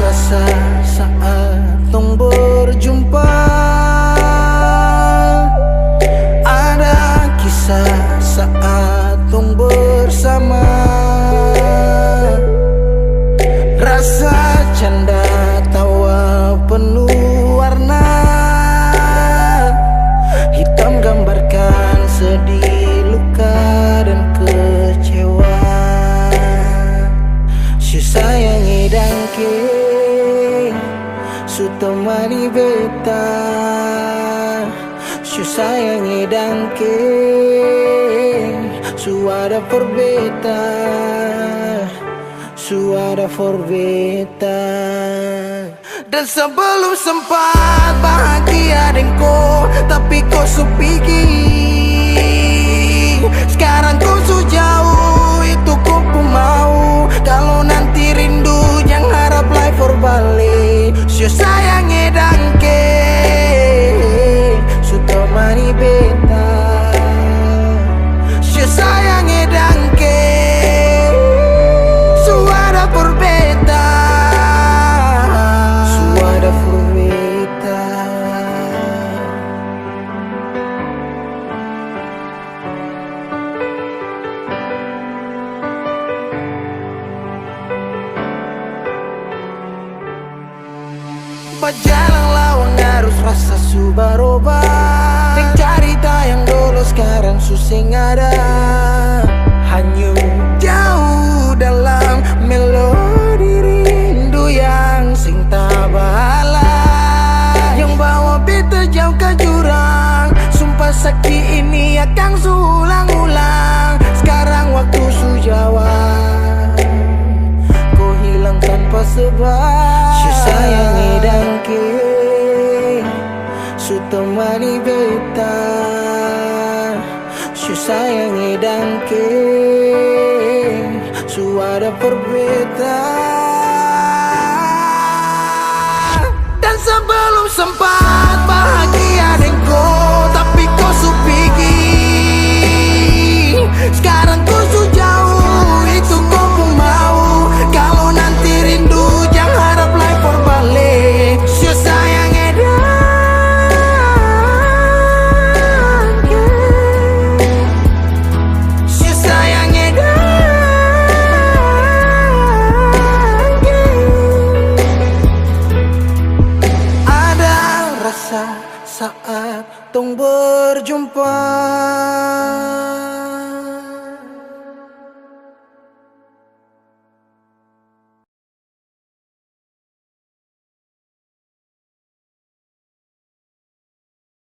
rasa saat tong berjumpa, ada kisah saat tong bersama. Rasa canda tawa penuh warna, hitam gambarkan sedih, luka dan kecewa. Su sayangi dangke, su temani beta. Su sayangi dangke, su ada for beta. Suara for beta. Dan sebelum sempat bahagia denko, tapi kau supigi. Sekarang kau su jauh, itu kau pun mau. Kalau nanti rindu jangan harap life for balik. Su sayangi dangke, su temani beta. Su sayangi dangke, suara for beta. Suara for beta. Berjalan lawang arus rasa su berubah. Yang cerita yang dulu sekarang susing ada. Hanyut jauh dalam melodi rindu yang sing tak bala, yang bawa beta jauh ke jurang. Sumpah sakit ini akan sulang-ulang. Sekarang waktu su jawab, kau hilang tanpa sebab. Su sayangi dangke, su temani beta. Su sayangi dangke, suara berbeda. Dan sebelum sempat bahagia denko, tapi kau su pergi. Sekarang kau su jauh, itu kau pun mau. Kalau nanti rindu jangan harap life for balik. Su sayangi dangke, su sayangi dangke. Ada rasa saat tong berjumpa.